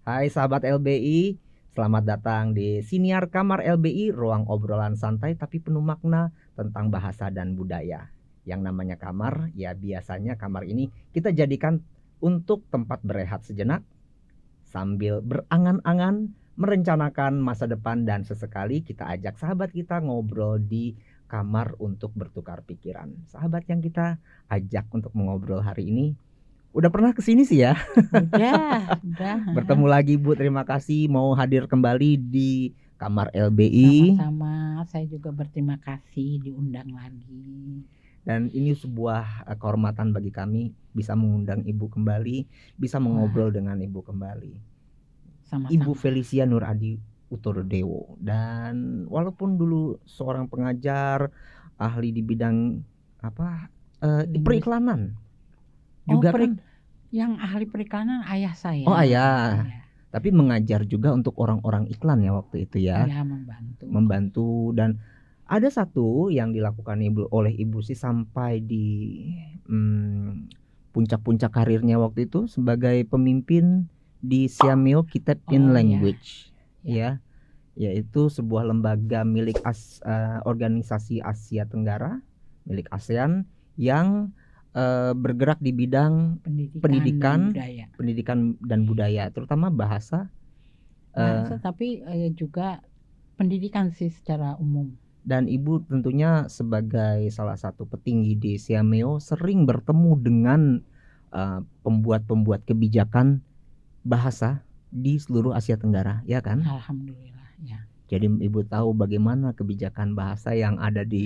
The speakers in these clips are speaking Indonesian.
Hai sahabat LBI, selamat datang di Siniar Kamar LBI, ruang obrolan santai tapi penuh makna tentang bahasa dan budaya. Yang namanya kamar, ya biasanya kamar ini kita jadikan untuk tempat berehat sejenak sambil berangan-angan merencanakan masa depan, dan sesekali kita ajak sahabat kita ngobrol di kamar untuk bertukar pikiran. Sahabat yang kita ajak untuk mengobrol hari ini udah pernah kesini sih ya. Udah. Bertemu lagi Bu, terima kasih mau hadir kembali di Kamar LBI. Sama-sama, saya juga berterima kasih diundang lagi. Dan ini sebuah kehormatan bagi kami bisa mengundang Ibu kembali, bisa mengobrol dengan Ibu kembali. Sama-sama. Ibu Felicia Nuradi Utodewo. Dan walaupun dulu seorang pengajar, ahli di bidang periklanan. Juga kan yang ahli periklanan ayah saya. Oh ayah. Iya. Tapi mengajar juga untuk orang-orang iklan ya waktu itu ya. Iya, membantu. Dan ada satu yang dilakukan oleh Ibu sih sampai di puncak-puncak karirnya waktu itu sebagai pemimpin di Siameo Kitab in Language ya. Yaitu sebuah lembaga milik organisasi Asia Tenggara, milik ASEAN yang bergerak di bidang pendidikan dan budaya, terutama bahasa tapi juga pendidikan sih secara umum. Dan Ibu tentunya sebagai salah satu petinggi di Siameo sering bertemu dengan pembuat kebijakan bahasa di seluruh Asia Tenggara, ya kan? Alhamdulillah, ya. Jadi Ibu tahu bagaimana kebijakan bahasa yang ada di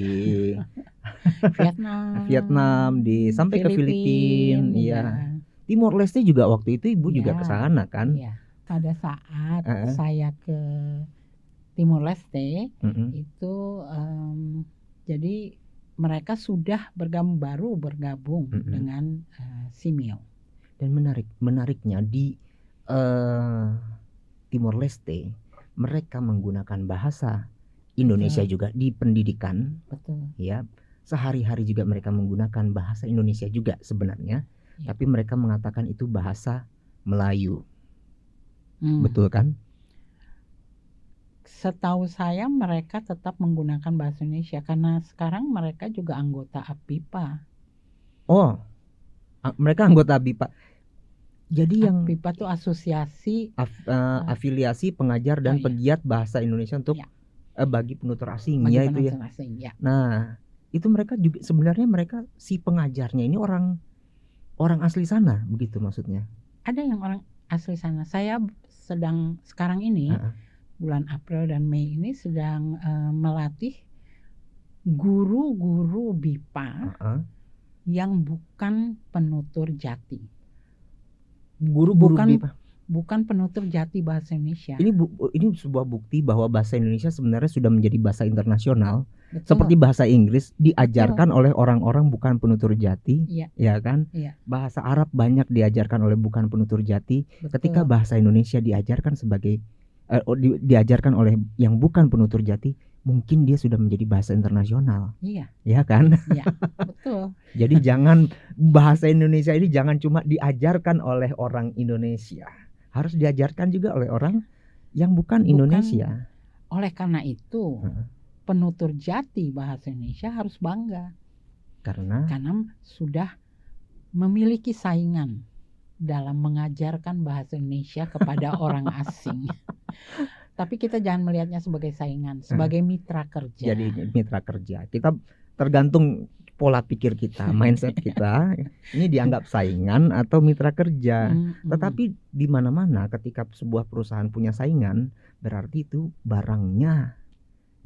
Vietnam, sampai ke Filipina, ya. Timor Leste juga waktu itu Ibu juga ke sana kan? Iya. Pada saat saya ke Timor Leste itu jadi mereka sudah bergabung dengan Siameo. Dan menariknya di Timor Leste mereka menggunakan bahasa Indonesia juga di pendidikan. Betul. Ya, sehari-hari juga mereka menggunakan bahasa Indonesia juga sebenarnya, tapi mereka mengatakan itu bahasa Melayu. Betul kan? Setahu saya mereka tetap menggunakan bahasa Indonesia karena sekarang mereka juga anggota APIPA. Oh, mereka anggota APIPA. Jadi yang APIPA itu asosiasi afiliasi pengajar dan pegiat bahasa Indonesia untuk bagi penutur asing ya itu ya. Nah, itu mereka juga sebenarnya si pengajarnya ini orang asli sana, begitu maksudnya. Ada yang orang asli sana. Saya sekarang ini bulan April dan Mei ini sedang melatih guru-guru BIPA yang bukan penutur jati. Bukan penutur jati bahasa Indonesia. Ini sebuah bukti bahwa bahasa Indonesia sebenarnya sudah menjadi bahasa internasional. Betul. Seperti bahasa Inggris diajarkan oleh orang-orang bukan penutur jati, ya kan? Iya. Bahasa Arab banyak diajarkan oleh bukan penutur jati. Betul. Ketika bahasa Indonesia diajarkan diajarkan oleh yang bukan penutur jati, mungkin dia sudah menjadi bahasa internasional. Iya. Ya kan? Iya, betul. Jadi jangan bahasa Indonesia ini jangan cuma diajarkan oleh orang Indonesia, harus diajarkan juga oleh orang yang bukan Indonesia. Oleh karena itu, penutur jati bahasa Indonesia harus bangga. Karena sudah memiliki saingan dalam mengajarkan bahasa Indonesia kepada orang asing. Tapi kita jangan melihatnya sebagai saingan, sebagai mitra kerja. Jadi mitra kerja. Kita tergantung pola pikir kita, mindset kita. Ini dianggap saingan atau mitra kerja. Tetapi di mana-mana ketika sebuah perusahaan punya saingan, berarti itu barangnya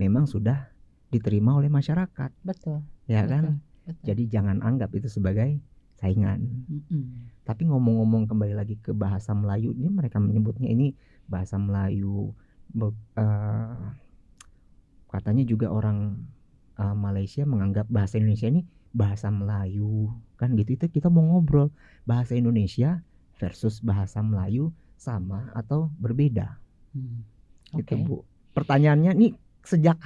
memang sudah diterima oleh masyarakat. Betul. Ya kan? Betul. Jadi jangan anggap itu sebagai saingan. Tapi ngomong-ngomong kembali lagi ke bahasa Melayu, ini mereka menyebutnya ini bahasa Melayu. Katanya juga orang Malaysia menganggap bahasa Indonesia ini bahasa Melayu kan gitu. Itu kita mau ngobrol bahasa Indonesia versus bahasa Melayu sama atau berbeda. Gitu Bu. Pertanyaannya nih, sejak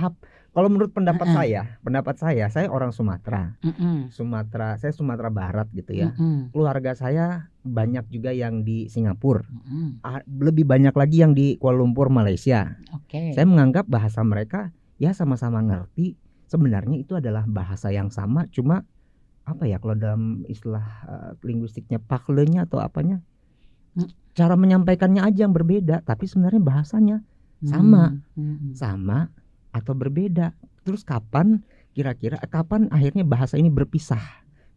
kalau menurut pendapat saya orang Sumatera. Saya Sumatera Barat gitu ya. Keluarga saya banyak juga yang di Singapura. Lebih banyak lagi yang di Kuala Lumpur, Malaysia. Saya menganggap bahasa mereka ya sama-sama ngerti. Sebenarnya itu adalah bahasa yang sama, cuma apa ya kalau dalam istilah linguistiknya paklenya atau apanya, cara menyampaikannya aja yang berbeda, tapi sebenarnya bahasanya sama atau berbeda. Terus kapan akhirnya bahasa ini berpisah?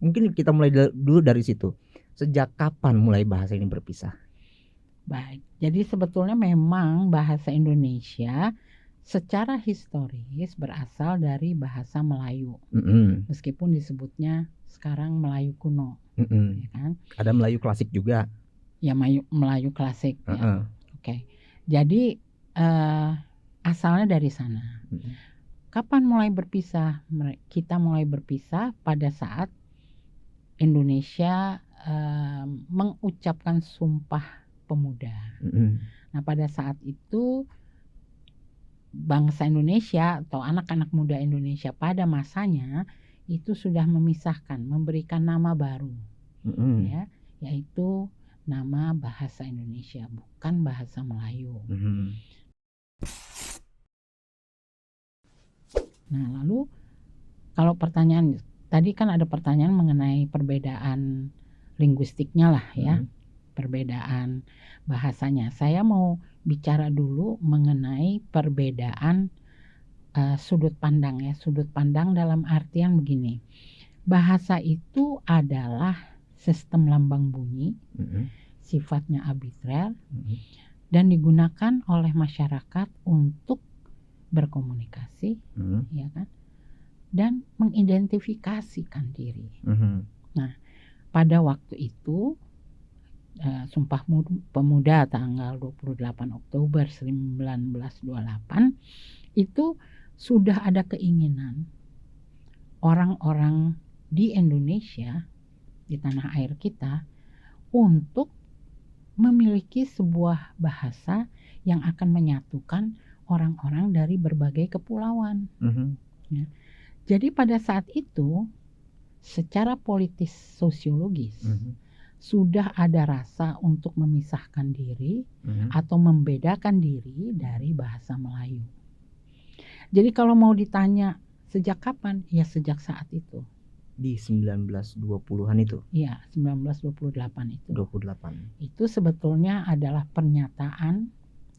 Mungkin kita mulai dulu dari situ. Sejak kapan mulai bahasa ini berpisah? Baik, jadi sebetulnya memang bahasa Indonesia secara historis berasal dari bahasa Melayu. Meskipun disebutnya sekarang Melayu kuno, ya kan? Ada Melayu klasik juga. Ya, Melayu klasik. Ya. Oke. Jadi asalnya dari sana. Kapan mulai berpisah? Kita mulai berpisah pada saat Indonesia mengucapkan Sumpah Pemuda. Nah, pada saat itu bangsa Indonesia atau anak-anak muda Indonesia pada masanya itu sudah memisahkan, memberikan nama baru, ya, yaitu nama bahasa Indonesia, bukan bahasa Melayu. Nah, lalu kalau pertanyaan tadi kan ada pertanyaan mengenai perbedaan linguistiknya lah ya, perbedaan bahasanya. Saya mau bicara dulu mengenai perbedaan sudut pandang ya. Sudut pandang dalam artian begini. Bahasa itu adalah sistem lambang bunyi, sifatnya arbitrer, dan digunakan oleh masyarakat untuk berkomunikasi, ya kan, dan mengidentifikasikan diri. Nah, pada waktu itu Sumpah Pemuda tanggal 28 Oktober 1928 itu sudah ada keinginan orang-orang di Indonesia, di tanah air kita, untuk memiliki sebuah bahasa yang akan menyatukan orang-orang dari berbagai kepulauan. Ya. Jadi pada saat itu secara politis sosiologis sudah ada rasa untuk memisahkan diri atau membedakan diri dari bahasa Melayu. Jadi kalau mau ditanya sejak kapan? Ya sejak saat itu. Di 1920-an itu? Iya, 1928 itu. 28. Itu sebetulnya adalah pernyataan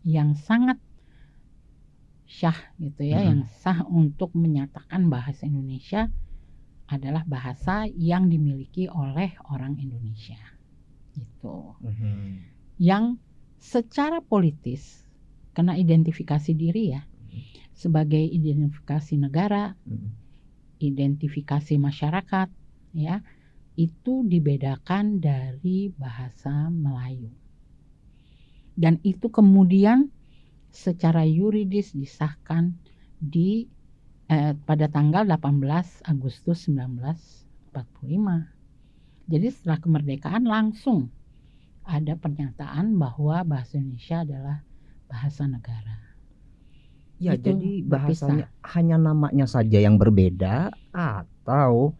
yang sangat syah gitu ya, yang sah untuk menyatakan bahasa Indonesia adalah bahasa yang dimiliki oleh orang Indonesia. Gitu. Yang secara politis karena identifikasi diri ya, sebagai identifikasi negara, identifikasi masyarakat ya, itu dibedakan dari bahasa Melayu. Dan itu kemudian secara yuridis disahkan di pada tanggal 18 Agustus 1945. Jadi setelah kemerdekaan langsung ada pernyataan bahwa bahasa Indonesia adalah bahasa negara. Ya, itu jadi bahasanya hanya namanya saja yang berbeda atau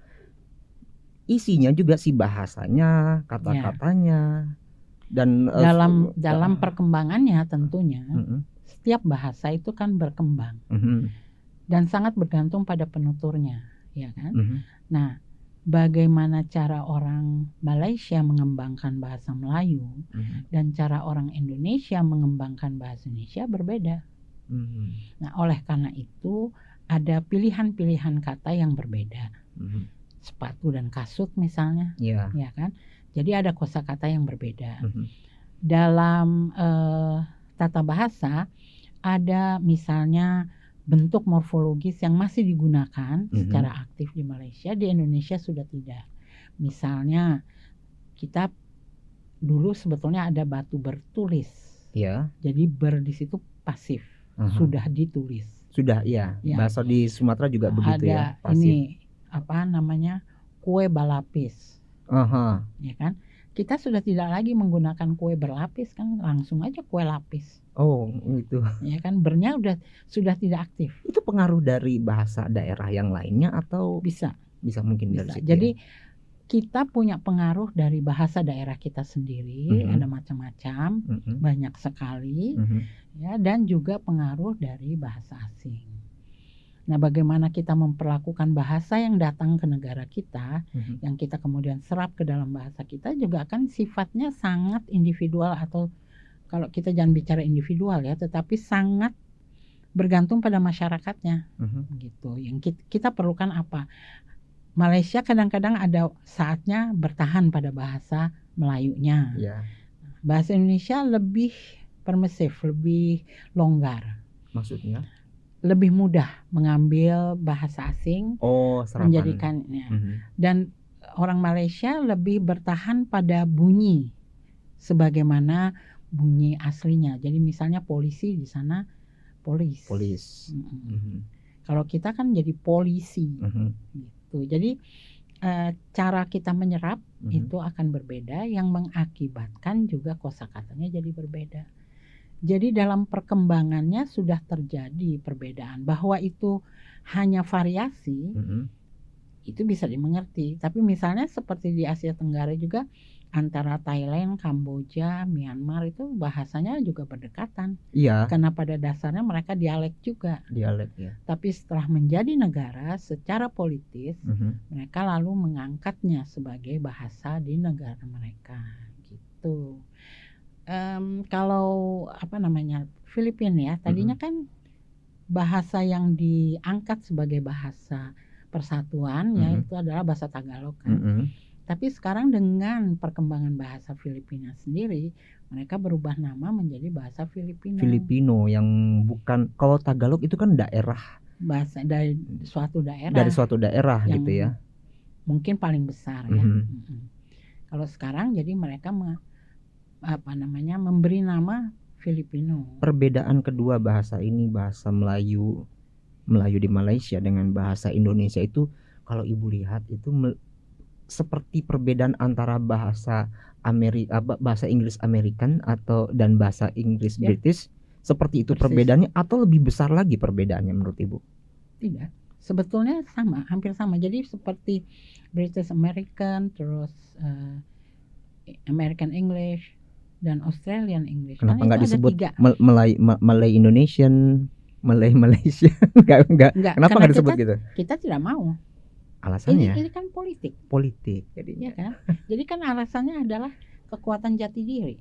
isinya juga si bahasanya, kata-katanya. Dan dalam perkembangannya tentunya setiap bahasa itu kan berkembang. Dan sangat bergantung pada penuturnya, ya kan? Nah, bagaimana cara orang Malaysia mengembangkan bahasa Melayu dan cara orang Indonesia mengembangkan bahasa Indonesia berbeda. Nah, oleh karena itu ada pilihan-pilihan kata yang berbeda. Sepatu dan kasut misalnya, ya kan? Jadi ada kosakata yang berbeda. Dalam tata bahasa ada misalnya bentuk morfologis yang masih digunakan secara aktif di Malaysia, di Indonesia sudah tidak. Misalnya kita dulu sebetulnya ada batu bertulis. Ya. Jadi di situ pasif, sudah ditulis. Sudah, ya. Bahasa di Sumatera juga begitu ya, pasif. Ini apa namanya? Kue balapis. Ya kan? Kita sudah tidak lagi menggunakan kue berlapis kan, langsung aja kue lapis. Oh, gitu. Ya kan, bernya sudah tidak aktif. Itu pengaruh dari bahasa daerah yang lainnya atau bisa mungkin bisa. dari situ. Jadi kita punya pengaruh dari bahasa daerah kita sendiri, ada macam-macam, banyak sekali, ya, dan juga pengaruh dari bahasa asing. Nah, bagaimana kita memperlakukan bahasa yang datang ke negara kita, yang kita kemudian serap ke dalam bahasa kita juga akan sifatnya sangat individual, atau kalau kita jangan bicara individual ya, tetapi sangat bergantung pada masyarakatnya, gitu. Yang kita perlukan apa? Malaysia kadang-kadang ada saatnya bertahan pada bahasa Melayunya. Yeah. Bahasa Indonesia lebih permisif, lebih longgar. Maksudnya? Lebih mudah mengambil bahasa asing, menjadikannya. Dan orang Malaysia lebih bertahan pada bunyi sebagaimana bunyi aslinya. Jadi misalnya polisi di sana polis. Kalau kita kan jadi polisi. Gitu. Jadi cara kita menyerap itu akan berbeda, yang mengakibatkan juga kosakatanya jadi berbeda. Jadi dalam perkembangannya sudah terjadi perbedaan. Bahwa itu hanya variasi, itu bisa dimengerti. Tapi misalnya seperti di Asia Tenggara juga, antara Thailand, Kamboja, Myanmar itu bahasanya juga berdekatan. Iya. Karena pada dasarnya mereka dialek juga. Dialek, ya. Tapi setelah menjadi negara secara politis, mereka lalu mengangkatnya sebagai bahasa di negara mereka. Gitu. Kalau Filipina ya, tadinya kan bahasa yang diangkat sebagai bahasa persatuan ya itu adalah bahasa Tagalog kan. Tapi sekarang dengan perkembangan bahasa Filipina sendiri, mereka berubah nama menjadi bahasa Filipino. Filipino yang bukan, kalau Tagalog itu kan daerah, bahasa dari suatu daerah. Dari suatu daerah gitu ya. Mungkin paling besar ya. Kalau sekarang jadi mereka memberi nama Filipino. Perbedaan kedua bahasa ini, bahasa Melayu di Malaysia dengan bahasa Indonesia itu, kalau ibu lihat itu seperti perbedaan antara bahasa Inggris American dan bahasa Inggris British. Seperti itu perbedaannya, atau lebih besar lagi perbedaannya menurut ibu? Tidak, sebetulnya sama, hampir sama. Jadi seperti British American, terus American English dan Australian English. Kenapa nggak disebut Malay Indonesian, Malay Malaysia? Enggak. Kenapa nggak disebut gitu? Kita tidak mau. Alasannya? Ini kan politik. Jadinya. Ya kan? Jadi kan alasannya adalah kekuatan jati diri.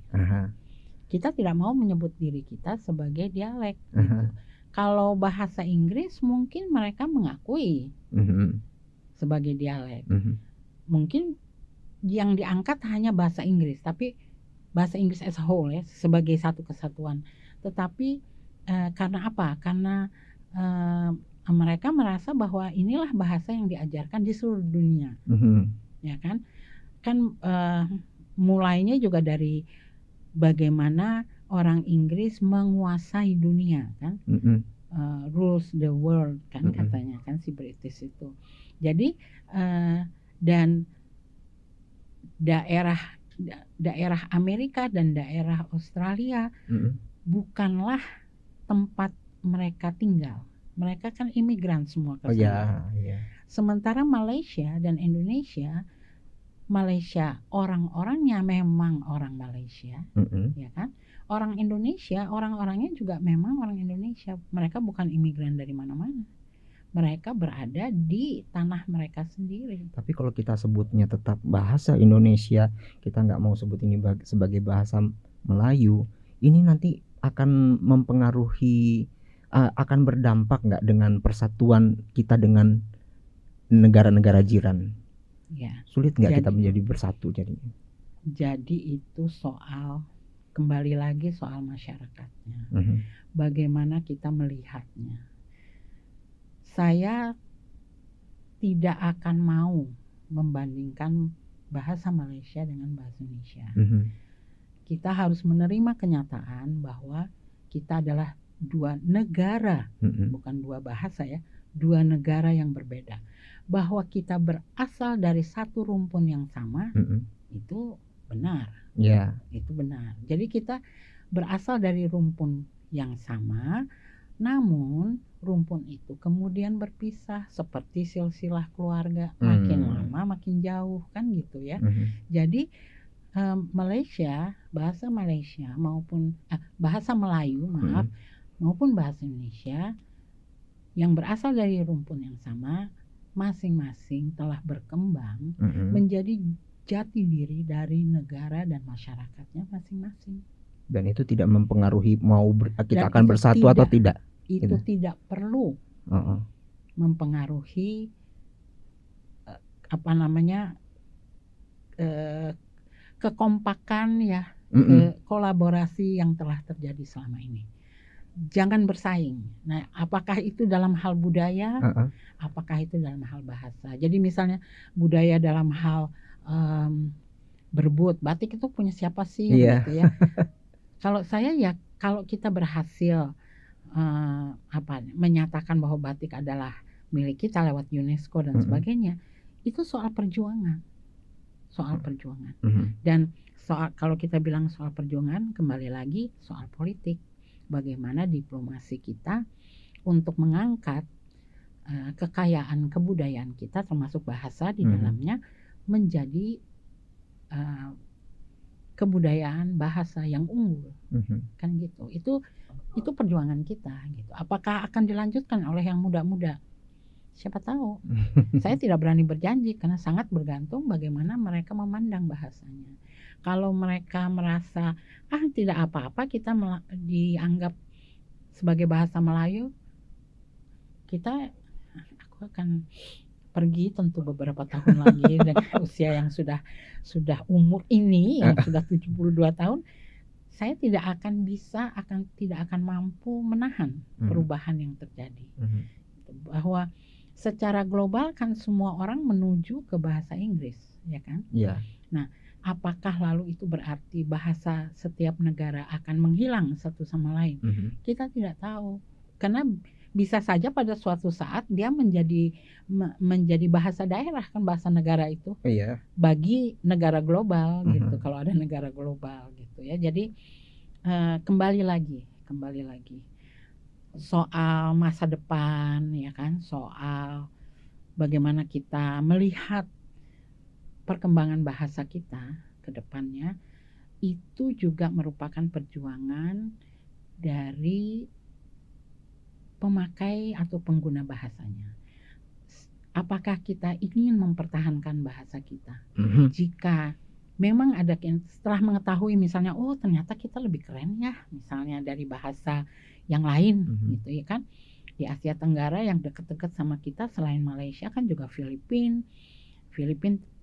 Kita tidak mau menyebut diri kita sebagai dialek. Gitu. Kalau bahasa Inggris mungkin mereka mengakui sebagai dialek. Mungkin yang diangkat hanya bahasa Inggris, tapi bahasa Inggris as a whole ya, sebagai satu kesatuan. Tetapi karena apa? Karena mereka merasa bahwa inilah bahasa yang diajarkan di seluruh dunia, ya kan? Mulainya juga dari bagaimana orang Inggris menguasai dunia, kan? Rules the world, kan katanya kan si British itu. Jadi dan daerah Amerika dan daerah Australia bukanlah tempat mereka tinggal. Mereka kan imigran semua ke sana. Sementara Malaysia dan Indonesia, orang-orangnya memang orang Malaysia, ya kan? Orang Indonesia, orang-orangnya juga memang orang Indonesia. Mereka bukan imigran dari mana-mana. Mereka berada di tanah mereka sendiri. Tapi kalau kita sebutnya tetap bahasa Indonesia, kita nggak mau sebut ini sebagai bahasa Melayu, ini nanti akan mempengaruhi, akan berdampak nggak dengan persatuan kita dengan negara-negara jiran? Ya. Sulit nggak kita menjadi bersatu jadinya? Jadi itu kembali lagi soal masyarakatnya. Bagaimana kita melihatnya. Saya tidak akan mau membandingkan bahasa Malaysia dengan bahasa Indonesia. Kita harus menerima kenyataan bahwa kita adalah dua negara, bukan dua bahasa ya, dua negara yang berbeda. Bahwa kita berasal dari satu rumpun yang sama, itu benar. Ya. Itu benar. Jadi kita berasal dari rumpun yang sama, namun rumpun itu kemudian berpisah seperti silsilah keluarga, makin lama makin jauh kan gitu ya. Jadi Malaysia, bahasa Malaysia maupun bahasa Melayu maupun bahasa Indonesia yang berasal dari rumpun yang sama masing-masing telah berkembang menjadi jati diri dari negara dan masyarakatnya masing-masing. Dan itu tidak mempengaruhi kita akan bersatu atau tidak. Itu tidak perlu mempengaruhi kekompakan ya, kolaborasi yang telah terjadi selama ini. Jangan bersaing. Nah, apakah itu dalam hal budaya? Apakah itu dalam hal bahasa? Jadi misalnya budaya dalam hal berebut, batik itu punya siapa sih gitu ya. Kalau saya ya, kalau kita berhasil menyatakan bahwa batik adalah milik kita lewat UNESCO dan sebagainya, itu soal perjuangan. Dan kalau kita bilang soal perjuangan, kembali lagi soal politik. Bagaimana diplomasi kita untuk mengangkat kekayaan kebudayaan kita termasuk bahasa di dalamnya menjadi kebudayaan bahasa yang unggul, kan gitu. Itu perjuangan kita gitu. Apakah akan dilanjutkan oleh yang muda-muda? Siapa tahu. Saya tidak berani berjanji karena sangat bergantung bagaimana mereka memandang bahasanya. Kalau mereka merasa tidak apa-apa kita dianggap sebagai bahasa Melayu, aku akan pergi tentu beberapa tahun lagi dengan usia yang sudah umur ini yang sudah 72 tahun, saya tidak akan mampu menahan perubahan yang terjadi. Bahwa secara global kan semua orang menuju ke bahasa Inggris, ya kan? Iya. Nah, apakah lalu itu berarti bahasa setiap negara akan menghilang satu sama lain? Kita tidak tahu. Karena bisa saja pada suatu saat dia menjadi bahasa daerah, kan bahasa negara itu. Iya. Bagi negara global gitu, kalau ada negara global gitu ya. Jadi kembali lagi soal masa depan, ya kan, soal bagaimana kita melihat perkembangan bahasa kita ke depannya, itu juga merupakan perjuangan dari pemakai atau pengguna bahasanya. Apakah kita ingin mempertahankan bahasa kita? Jika memang ada, setelah mengetahui misalnya, ternyata kita lebih keren ya, misalnya dari bahasa yang lain gitu ya kan. Di Asia Tenggara yang dekat-dekat sama kita selain Malaysia kan juga Filipina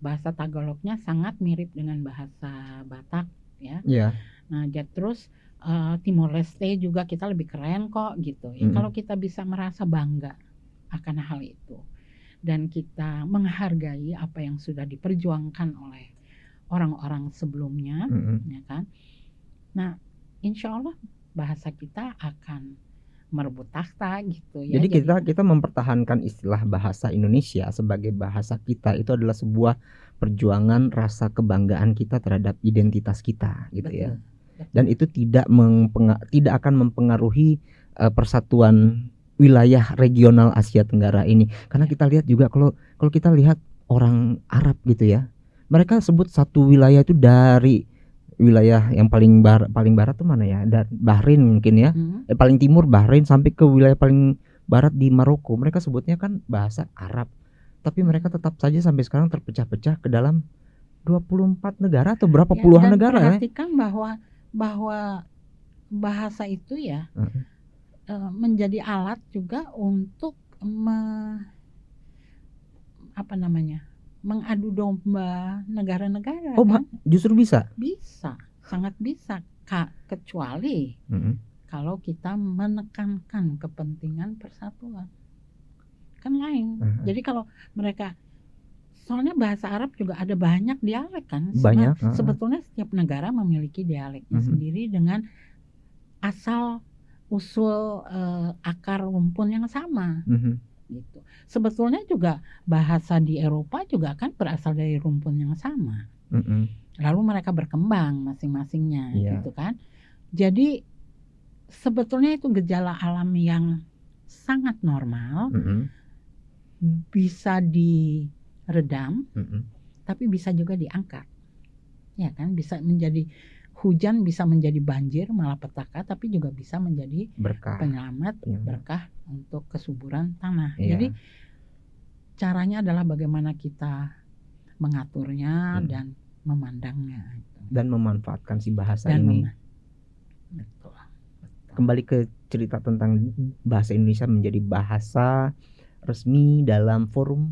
bahasa Tagalognya sangat mirip dengan bahasa Batak ya. Nah, terus Timor Leste juga kita lebih keren kok gitu ya. Kalau kita bisa merasa bangga akan hal itu dan kita menghargai apa yang sudah diperjuangkan oleh orang-orang sebelumnya, ya kan. Nah, insya Allah bahasa kita akan merebut takhta gitu ya. Jadi kita mempertahankan istilah bahasa Indonesia sebagai bahasa kita itu adalah sebuah perjuangan rasa kebanggaan kita terhadap identitas kita gitu. Betul. Ya. Dan itu tidak akan mempengaruhi persatuan wilayah regional Asia Tenggara ini. Karena kita lihat juga kalau kita lihat orang Arab gitu ya, mereka sebut satu wilayah itu dari wilayah yang paling barat tuh mana ya? Bahrain mungkin ya. Paling timur Bahrain sampai ke wilayah paling barat di Maroko. Mereka sebutnya kan bahasa Arab. Tapi mereka tetap saja sampai sekarang terpecah-pecah ke dalam 24 negara atau berapa puluhan negara. Perhatikan bahwa bahasa itu ya menjadi alat juga untuk mengadu domba negara-negara. Kan? Justru bisa? Bisa, sangat bisa. Kecuali kalau kita menekankan kepentingan persatuan, kan lain. Jadi kalau mereka, soalnya bahasa Arab juga ada banyak dialek kan. Sebetulnya setiap negara memiliki dialeknya sendiri dengan asal usul akar rumpun yang sama. Gitu. Sebetulnya juga bahasa di Eropa juga kan berasal dari rumpun yang sama. Lalu mereka berkembang masing-masingnya, Iya. gitu kan. Jadi sebetulnya itu gejala alam yang sangat normal, bisa diredam, tapi bisa juga diangkat, ya kan. Bisa menjadi hujan, bisa menjadi banjir, malapetaka, tapi juga bisa menjadi berkah, penyelamat, berkah untuk kesuburan tanah. Iya. Jadi caranya adalah bagaimana kita mengaturnya dan memandangnya dan memanfaatkan si bahasa ini. Betul. Kembali ke cerita tentang bahasa Indonesia menjadi bahasa resmi dalam forum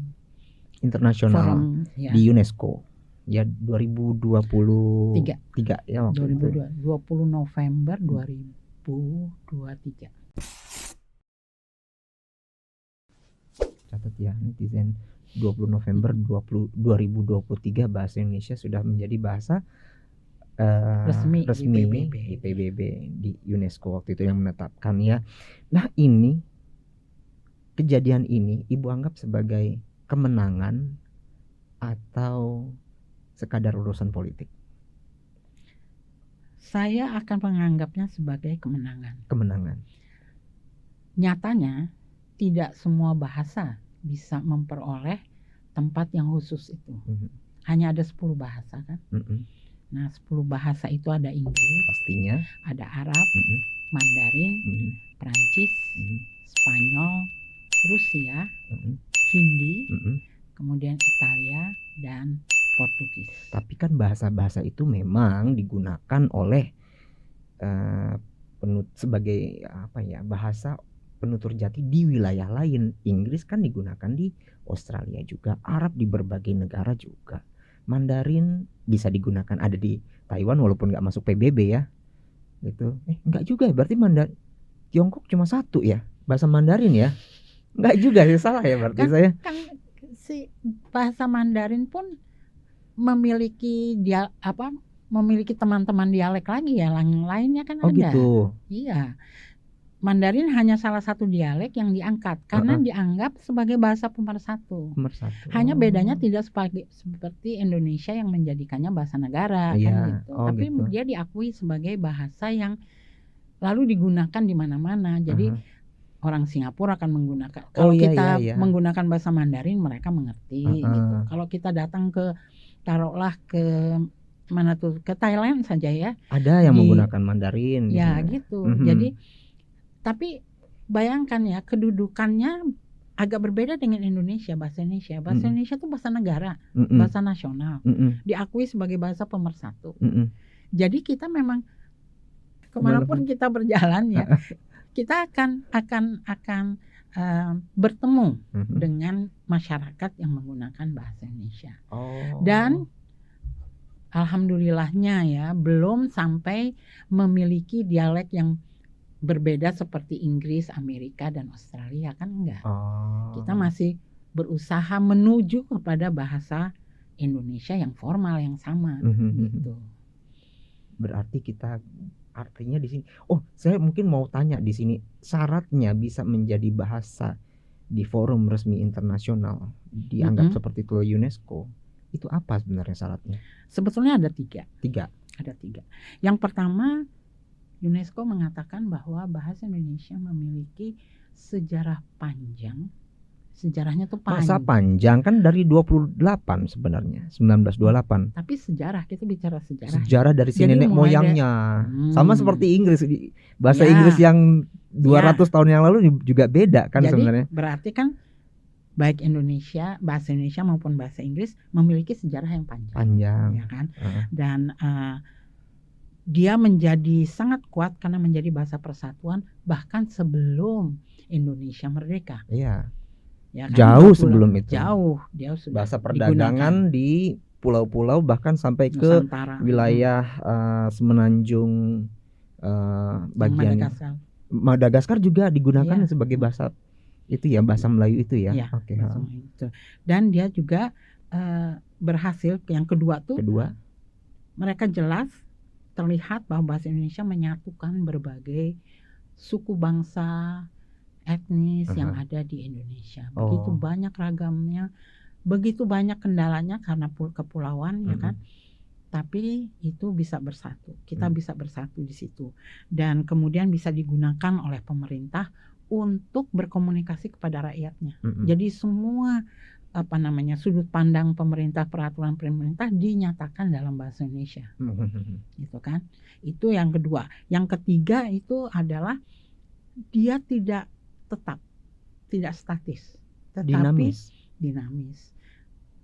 internasional di UNESCO ya 2023 ya waktu 2020 November 2023. Catat ya netizen, 20 November 2023 bahasa Indonesia sudah menjadi bahasa resmi di PBB, di UNESCO waktu itu yang menetapkan ya. Nah, ini kejadian ini Ibu anggap sebagai kemenangan atau sekadar urusan politik? Saya akan menganggapnya sebagai kemenangan. Kemenangan. Nyatanya tidak semua bahasa bisa memperoleh tempat yang khusus itu. Hanya ada 10 bahasa kan. Nah, 10 bahasa itu ada Inggris, pastinya, ada Arab, Mandarin, Perancis, Spanyol, Rusia, Hindi, kemudian Italia dan Portugis. Tapi kan bahasa-bahasa itu memang digunakan oleh sebagai bahasa penutur jati di wilayah lain. Inggris kan digunakan di Australia juga, Arab di berbagai negara juga. Mandarin bisa digunakan ada di Taiwan walaupun nggak masuk PBB ya, gitu. Nggak juga, berarti Tiongkok cuma satu ya bahasa Mandarin ya? Nggak juga sih, salah ya berarti saya. Kan si bahasa Mandarin pun memiliki memiliki teman-teman dialek lagi ya, yang lainnya kan ada. Gitu. Iya. Mandarin hanya salah satu dialek yang diangkat karena dianggap sebagai bahasa pemersatu. Hanya bedanya tidak seperti Indonesia yang menjadikannya bahasa negara kan gitu. Tapi gitu. Dia diakui sebagai bahasa yang lalu digunakan di mana-mana. Jadi orang Singapura akan menggunakan. Kalau kita menggunakan bahasa Mandarin mereka mengerti gitu. Kalau kita datang ke taruhlah ke mana tuh, ke Thailand saja ya. Ada yang menggunakan Mandarin. Ya gitu. Jadi tapi bayangkan ya, kedudukannya agak berbeda dengan Indonesia, bahasa Indonesia. Bahasa Indonesia itu bahasa negara, bahasa nasional, diakui sebagai bahasa pemersatu. Jadi kita memang kemanapun kita berjalan ya, kita akan bertemu dengan masyarakat yang menggunakan bahasa Indonesia. Dan alhamdulillahnya ya, belum sampai memiliki dialek yang berbeda seperti Inggris, Amerika, dan Australia kan enggak. Kita masih berusaha menuju kepada bahasa Indonesia yang formal yang sama gitu. Berarti kita artinya di sini. Saya mungkin mau tanya di sini, syaratnya bisa menjadi bahasa di forum resmi internasional dianggap seperti itu UNESCO. Itu apa sebenarnya syaratnya? Sebetulnya ada tiga. Ada tiga. Yang pertama, UNESCO mengatakan bahwa bahasa Indonesia memiliki sejarah panjang. Sejarahnya tuh panjang. Masa panjang kan dari 28 sebenarnya, 1928. Tapi sejarah, kita bicara sejarah. Sejarah dari si nenek moyangnya. Sama seperti Inggris, bahasa Inggris yang 200 tahun yang lalu juga beda kan. Jadi, sebenarnya. Berarti kan baik bahasa Indonesia maupun bahasa Inggris memiliki sejarah yang panjang. Ya kan? Dan dia menjadi sangat kuat karena menjadi bahasa persatuan bahkan sebelum Indonesia merdeka. Iya. Ya kan? Jauh sebelum itu. Jauh, dia sudah bahasa perdagangan di pulau-pulau bahkan sampai ke wilayah semenanjung bagian Madagaskar juga digunakan sebagai bahasa itu ya, bahasa Melayu itu ya. Oke. Dan dia juga berhasil yang kedua mereka jelas terlihat bahwa bahasa Indonesia menyatukan berbagai suku bangsa, etnis yang ada di Indonesia. Begitu banyak ragamnya, begitu banyak kendalanya karena kepulauan ya kan. tapi itu bisa bersatu. Kita bisa bersatu di situ, dan kemudian bisa digunakan oleh pemerintah untuk berkomunikasi kepada rakyatnya. Jadi semua sudut pandang pemerintah, peraturan pemerintah dinyatakan dalam bahasa Indonesia. Gitu kan. Itu yang kedua. Yang ketiga itu adalah dia tidak tetap, tidak statis, tetapi dinamis.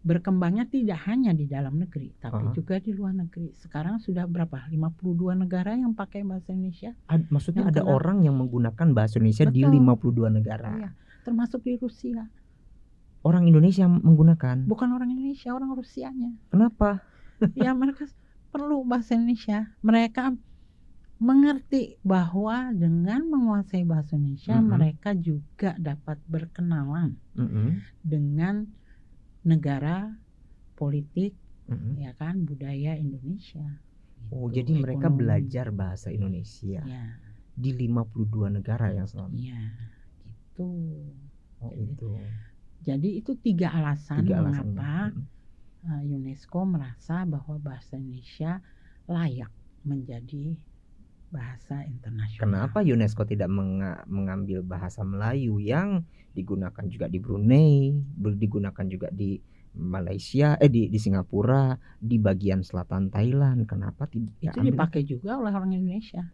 Berkembangnya tidak hanya di dalam negeri, tapi juga di luar negeri. Sekarang sudah berapa? 52 negara yang pakai bahasa Indonesia. Maksudnya ada orang yang menggunakan bahasa Indonesia. Betul. Di 52 negara. Iya, termasuk di Rusia. Orang Indonesia menggunakan? Bukan orang Indonesia, orang Rusianya. Kenapa? Ya mereka perlu bahasa Indonesia. Mereka mengerti bahwa dengan menguasai bahasa Indonesia, mereka juga dapat berkenalan dengan negara, politik, ya kan, budaya Indonesia. Oh, jadi mereka belajar bahasa Indonesia di 52 negara yang sama. Iya, gitu. Oh, itu. Jadi itu tiga alasan mengapa UNESCO merasa bahwa bahasa Indonesia layak menjadi bahasa internasional. Kenapa UNESCO tidak mengambil bahasa Melayu yang digunakan juga di Brunei, digunakan juga di Malaysia, di Singapura, di bagian selatan Thailand? Kenapa tidak? Itu dipakai juga oleh orang Indonesia.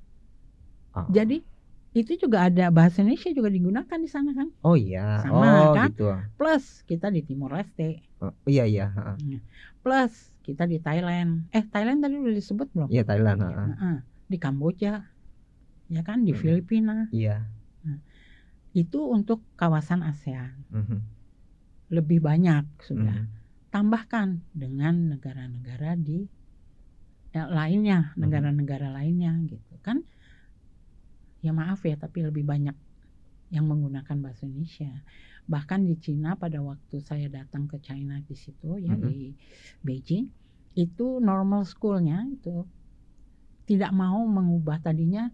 Jadi itu juga ada bahasa Indonesia juga digunakan di sana kan? Oh iya. Sama kan? Gitu. Plus kita di Timor Leste. Iya. Plus kita di Thailand. Thailand tadi udah disebut belum? Iya, Thailand. Di Kamboja, ya kan, di Filipina. Iya. Nah, itu untuk kawasan ASEAN. Lebih banyak sudah. Tambahkan dengan negara-negara di lainnya, negara-negara lainnya gitu kan. Ya maaf ya, tapi lebih banyak yang menggunakan bahasa Indonesia. Bahkan di Cina pada waktu saya datang ke China di situ ya, di Beijing, itu normal schoolnya itu tidak mau mengubah tadinya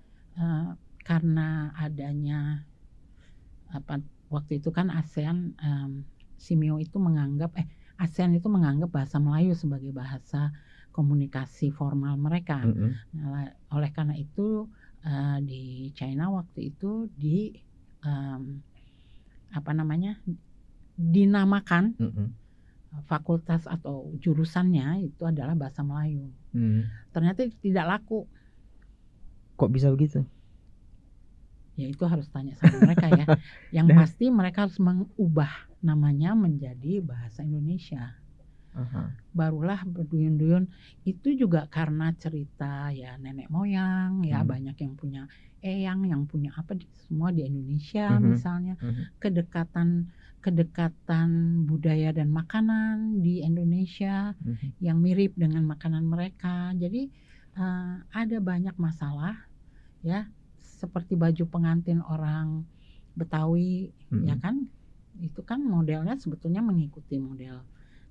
karena adanya waktu itu kan ASEAN, Simeo itu menganggap ASEAN itu menganggap bahasa Melayu sebagai bahasa komunikasi formal mereka. Nah, oleh karena itu di China waktu itu dinamakan fakultas atau jurusannya itu adalah bahasa Melayu. Ternyata tidak laku. Kok bisa begitu? Ya itu harus tanya sama mereka ya. Yang pasti mereka harus mengubah namanya menjadi bahasa Indonesia. Barulah berduyun-duyun. Itu juga karena cerita ya nenek moyang ya, banyak yang punya eyang, yang punya semua di Indonesia misalnya. Kedekatan budaya dan makanan di Indonesia yang mirip dengan makanan mereka. Jadi ada banyak masalah ya, seperti baju pengantin orang Betawi ya kan, itu kan modelnya sebetulnya mengikuti model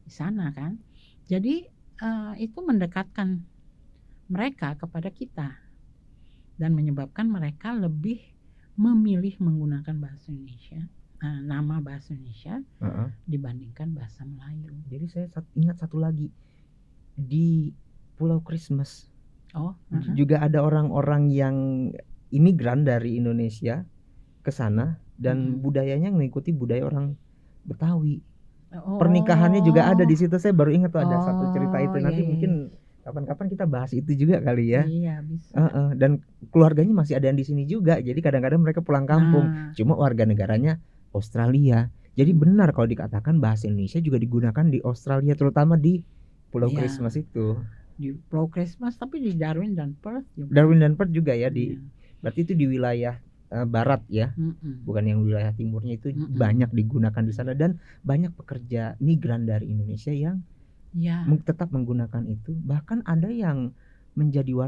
di sana kan. Jadi itu mendekatkan mereka kepada kita dan menyebabkan mereka lebih memilih menggunakan bahasa Indonesia, nama bahasa Indonesia dibandingkan bahasa Melayu. Jadi saya ingat satu lagi, di Pulau Christmas juga ada orang-orang yang imigran dari Indonesia ke sana dan budayanya mengikuti budaya orang Betawi. Pernikahannya juga ada di situ. Saya baru ingat tuh ada satu cerita itu. Nanti mungkin kapan-kapan kita bahas itu juga kali ya. Iya, bisa. Dan keluarganya masih ada yang di sini juga. Jadi kadang-kadang mereka pulang kampung. Cuma warga negaranya Australia. Jadi benar kalau dikatakan bahasa Indonesia juga digunakan di Australia, terutama di Pulau Christmas itu. Di Pulau Christmas, tapi di Darwin dan Perth juga. Darwin dan Perth juga ya, berarti itu di wilayah barat ya, bukan yang wilayah timurnya. Itu banyak digunakan di sana, dan banyak pekerja migran dari Indonesia yang tetap menggunakan itu. Bahkan ada yang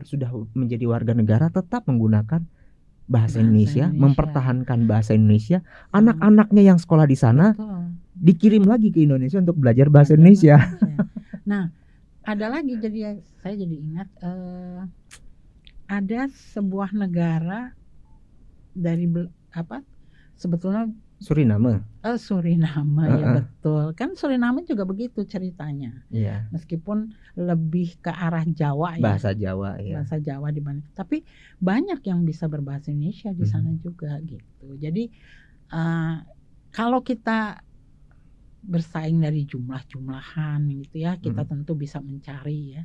sudah menjadi warga negara tetap menggunakan bahasa Indonesia, mempertahankan bahasa Indonesia. Anak-anaknya yang sekolah di sana dikirim lagi ke Indonesia untuk belajar bahasa Indonesia. Nah, ada lagi, saya jadi ingat ada sebuah negara dari sebetulnya Suriname. Suriname ya betul. Kan Suriname juga begitu ceritanya. Iya. Meskipun lebih ke arah Jawa ya. Bahasa Jawa ya. Bahasa Jawa dibanding. Tapi banyak yang bisa berbahasa Indonesia di sana juga gitu. Jadi kalau kita bersaing dari jumlah-jumlahan gitu ya, kita tentu bisa mencari ya.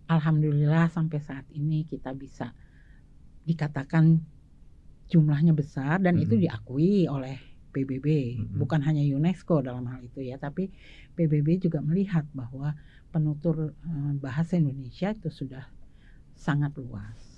Alhamdulillah sampai saat ini kita bisa dikatakan jumlahnya besar dan itu diakui oleh PBB, bukan hanya UNESCO dalam hal itu ya, tapi PBB juga melihat bahwa penutur bahasa Indonesia itu sudah sangat luas.